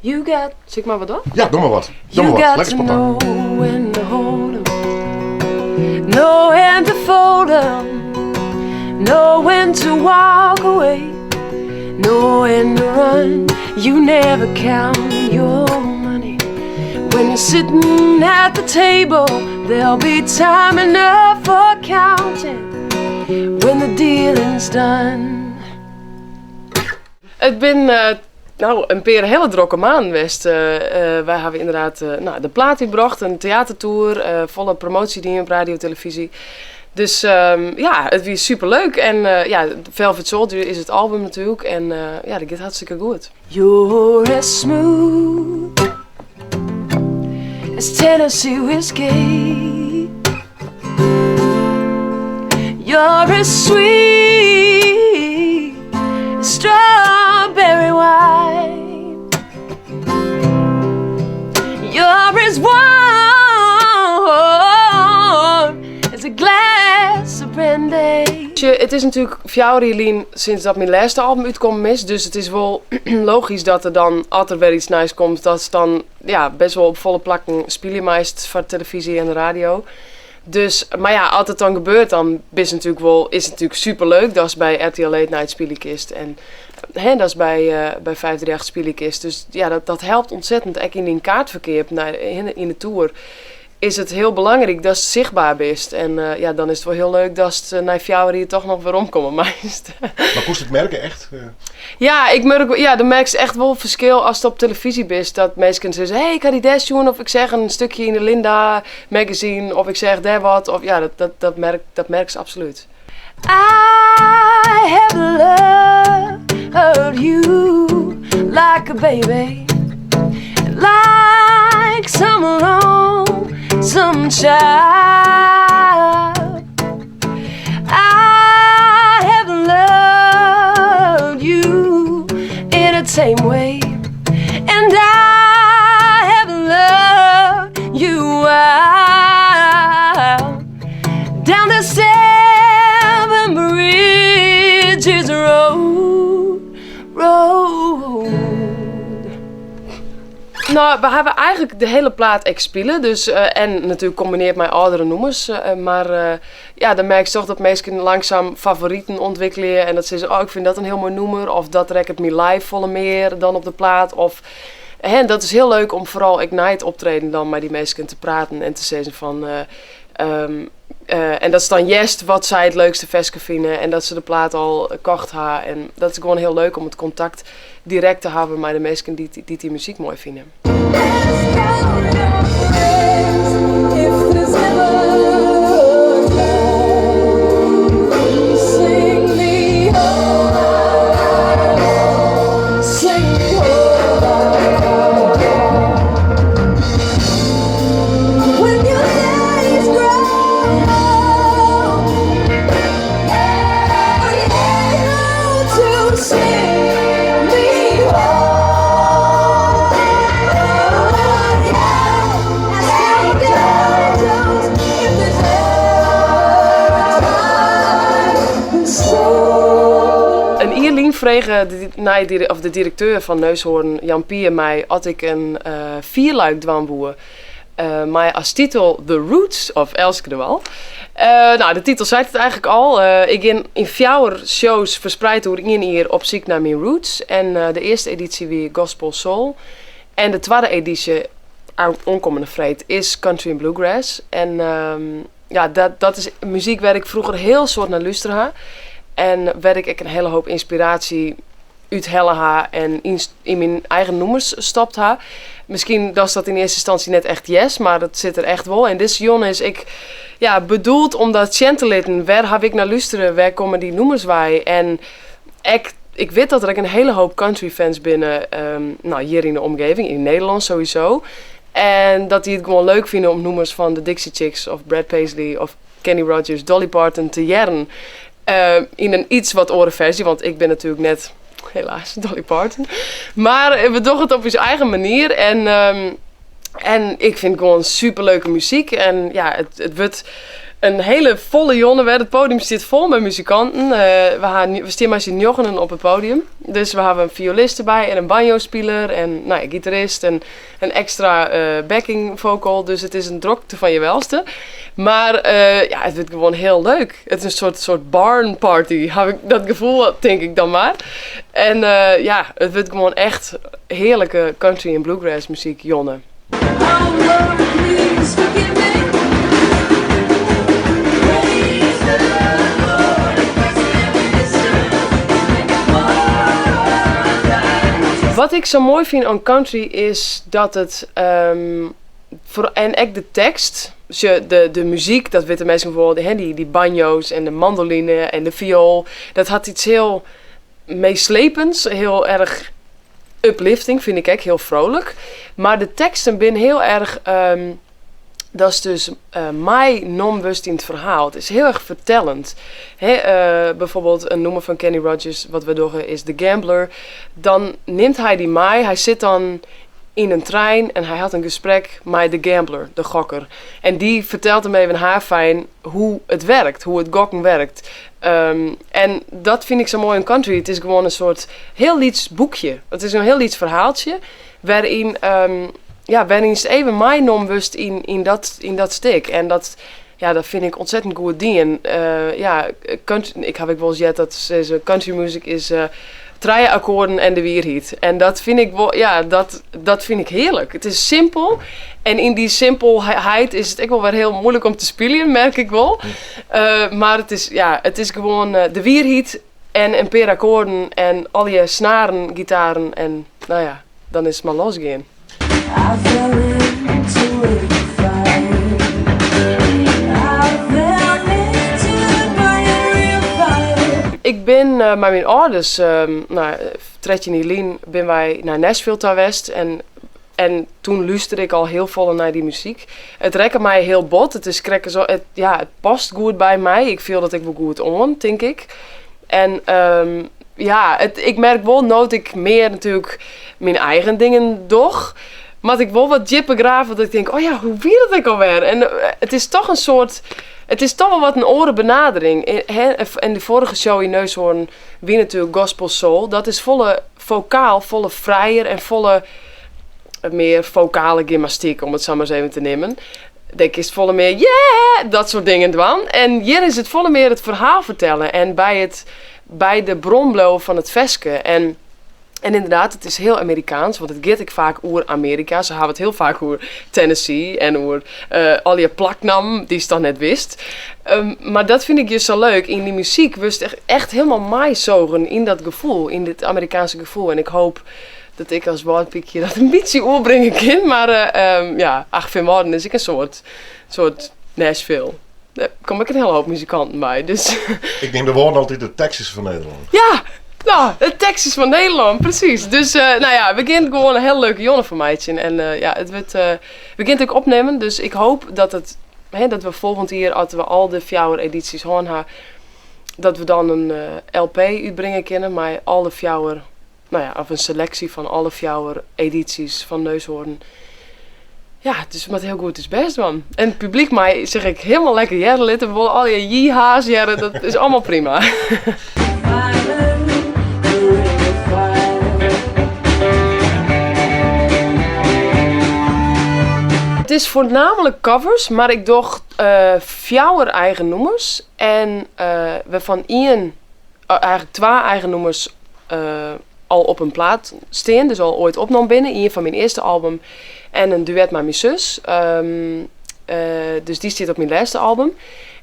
You got... Zeg maar wat dan? Ja, doe maar wat. You got to know when to hold 'em, know when to fold 'em, know when to walk away, know when to run. You never count your money. When you're sitting at the table, there'll be time enough for counting when the dealing's done. Het ben een hele drokke maand geweest. Wij hebben inderdaad de plaat gebracht, een theatertour, volle promotie die op radio en televisie. Dus het was superleuk. En Velvet Soldier is het album natuurlijk. En dat gaat hartstikke goed. You're as smooth as Tennessee whiskey. You're as sweet as strawberry wine. You're as warm as a glass of brandy. Het is natuurlijk Fjouwerlien sinds dat mijn laatste album uitkomen is. Dus het is wel logisch dat er dan, als er weer iets nice komt, dat is dan best wel op volle plakken spelen meest voor televisie en de radio. Dus, maar ja, als het dan gebeurt, dan is het natuurlijk superleuk. Dat is bij RTL Late Night Spielekist en dat is bij 538 Spielekist. Dus ja, dat helpt ontzettend. Ook in die kaartverkeer in de tour is het heel belangrijk dat het zichtbaar is. En dan is het wel heel leuk dat het naar Fjouwer hier toch nog weer omkomen meest. Maar moest het merken echt? Ja, dan merk je echt wel verschil als het op televisie is. Dat mensen zeggen, hey, ik had die des doen. Of ik zeg een stukje in de Linda magazine. Of ik zeg daar wat. Of ja, dat merk je absoluut. I have loved you like a baby. Like some lonesome child. I have loved you in a tame way, and I have loved you wild. Down the seven bridges road. Nou, we hebben eigenlijk de hele plaat spelen, dus en natuurlijk combineert met oudere nummers, maar dan merk je toch dat mensen langzaam favorieten ontwikkelen en dat ze zeggen, ik vind dat een heel mooi nummer, of dat trek het me live volle meer dan op de plaat, of dat is heel leuk om vooral Ignite optreden dan met die mensen te praten en te zeggen van en dat is dan juist wat zij het leukste versje vinden en dat ze de plaat al kocht hebben. En dat is gewoon heel leuk om het contact direct te hebben met de mensen die muziek mooi vinden. Vregen de directeur van Neushoorn, Jan Pier, mij had ik een vierluik dwamboer. Maar als titel The Roots of Elske de Wal. De titel zei het eigenlijk al. Ik in 4 shows verspreid door 1 jaar op zoek naar mijn roots. En de eerste editie weer Gospel Soul. En de tweede editie, onkomende vreed, is Country and Bluegrass. En dat is muziek waar ik vroeger heel soort naar luisteren. En werd ik een hele hoop inspiratie uit hellen en in mijn eigen nummers stopt ha. Misschien was dat in eerste instantie net echt yes, maar dat zit er echt wel. En dit Jon is ik bedoeld om dat te litten. Waar heb ik naar luisteren? Waar komen die nummers bij? En ik weet dat er een hele hoop country fans binnen, hier in de omgeving, in Nederland sowieso. En dat die het gewoon leuk vinden om nummers van de Dixie Chicks of Brad Paisley of Kenny Rogers, Dolly Parton te jaren. In een iets wat oren versie, want ik ben natuurlijk net, helaas, Dolly Parton. Maar we doen het op zijn eigen manier. En ik vind gewoon superleuke muziek. En ja, het wordt een hele volle jongen. Het podium zit vol met muzikanten. We staan met z'n jochenen op het podium. Dus we hebben een violist erbij en een banjo-speler en een gitarist en een extra backing vocal. Dus het is een drokte van je welste. Maar het wordt gewoon heel leuk. Het is een soort barn party. Heb ik dat gevoel, denk ik dan maar. En het wordt gewoon echt heerlijke country en bluegrass muziek, jongen. Wat ik zo mooi vind aan country is dat het, en ook de tekst, dus de muziek, dat weten mensen bijvoorbeeld, die banjo's en de mandoline en de viool, dat had iets heel meeslepends, heel erg uplifting, vind ik ook, heel vrolijk. Maar de teksten zijn heel erg, dat is dus mij non-bewust in het verhaal. Het is heel erg vertellend. Bijvoorbeeld een noemer van Kenny Rogers, wat we doen, is The Gambler. Dan neemt hij die mij, hij zit dan in een trein en hij had een gesprek met de gambler, de gokker. En die vertelt hem even haarfijn hoe het werkt, hoe het gokken werkt. En dat vind ik zo mooi in country. Het is gewoon een soort heel lieds boekje. Het is een heel lieds verhaaltje waarin waarin is het even mij non-bewust in dat stuk. En dat vind ik ontzettend goed ding. Ik heb wel gezegd dat deze country music is drie akkoorden en de weerhiet. En dat vind ik wel, dat vind ik heerlijk. Het is simpel. En in die simpelheid is het ook wel weer heel moeilijk om te spelen, merk ik wel. Maar het is gewoon de weerhiet en een paar akkoorden en al je snaren, gitaren en dan is het maar losgaan. Ik ben met mijn ouders, 13 ben wij naar Nashville geweest en toen luisterde ik al heel vol naar die muziek. Het rekte mij heel bot, het past goed bij mij. Ik voel dat ik wel goed on, denk ik. En ik merk wel dat ik meer natuurlijk mijn eigen dingen doe. Maar ik wil wat jippen graven dat ik denk, hoe wie dat ik alweer? En het is toch een soort, het is toch wel wat een orenbenadering. En de vorige show in Neushoorn, wie natuurlijk Gospel Soul, dat is volle vocaal, volle vrijer en volle meer vocale gymnastiek, om het zo maar eens even te nemen. Denk is het volle meer, yeah, dat soort dingen dan. En hier is het volle meer het verhaal vertellen en bij de bronblow van het veske. En inderdaad, het is heel Amerikaans, want het gaat ik vaak over Amerika. Ze hebben het heel vaak over Tennessee en over al je plaknam die ze dan net wist. Maar dat vind ik dus zo leuk. In die muziek wist echt helemaal meezogen in dat gevoel, in dit Amerikaanse gevoel. En ik hoop dat ik als woordpiekje dat een beetje oorbrengen kan. Maar Achterveen is ik een soort Nashville. Daar kom ik een hele hoop muzikanten bij. Dus. Ik neem de woorden altijd de Texas van Nederland. Ja! Nou, het Texas van Nederland, precies. Dus we beginnen gewoon een heel leuke jongen van meidje. En het wordt, we beginnen ook opnemen. Dus ik hoop dat dat we volgend jaar, als we al de 4 edities hebben, dat we dan een LP uitbrengen kunnen. Maar alle 4, of een selectie van alle 4 edities van Neushoorn. Ja, het is met heel goed is best, man. En het publiek mij zeg ik helemaal lekker jaren. We willen al je jiha's jaren, dat is allemaal prima. Het is voornamelijk covers, maar ik doe 4 eigen nummers. En we van eigenlijk 2 eigen nummers al op een plaat staan. Dus al ooit opgenomen binnen. 1 van mijn eerste album en een duet met mijn zus. Dus die zit op mijn laatste album.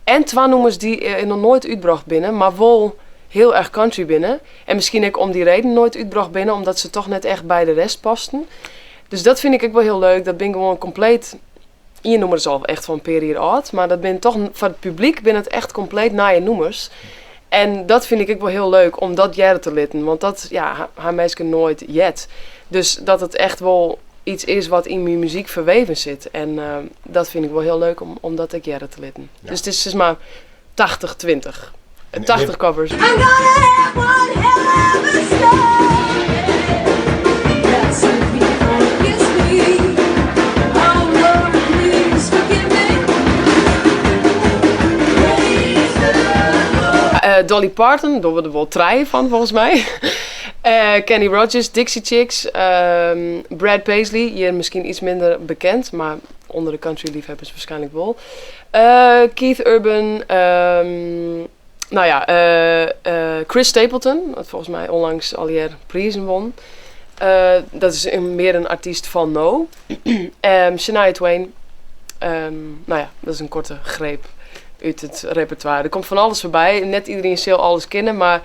En 2 nummers die nog nooit uitgebracht binnen, maar wel heel erg country binnen. En misschien ook om die reden nooit uitgebracht binnen, omdat ze toch net echt bij de rest pasten. Dus dat vind ik ook wel heel leuk. Dat ben gewoon compleet. Je nummers al echt van een periode oud. Maar dat ben toch voor het publiek ben het echt compleet na je nummers. En dat vind ik ook wel heel leuk om dat jaren te litten. Want dat haar mensen nooit jet. Dus dat het echt wel iets is wat in mijn muziek verweven zit. En dat vind ik wel heel leuk om dat ook jaren te litten. Ja. Dus het is maar 80-20. 80 covers. I'm gonna have one hell of a story. That's if he forgets me. Oh Lord, please forgive me. Dolly Parton, daar worden er wel 3 van volgens mij. Kenny Rogers, Dixie Chicks, Brad Paisley, hier misschien iets minder bekend, maar onder de country liefhebbers waarschijnlijk wel. Keith Urban, Chris Stapleton, wat volgens mij onlangs al hier prijzen won. Dat is meer een artiest van No. Shania Twain. Dat is een korte greep uit het repertoire. Er komt van alles voorbij. Net iedereen zal alles kennen, maar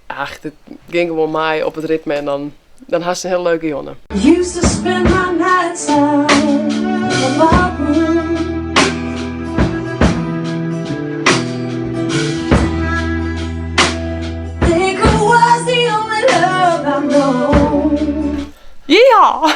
het ging gewoon mij op het ritme en dan had ze een heel leuke jongen. Used to spend my nights out in the ballroom. Think it was the only love I know. Ja!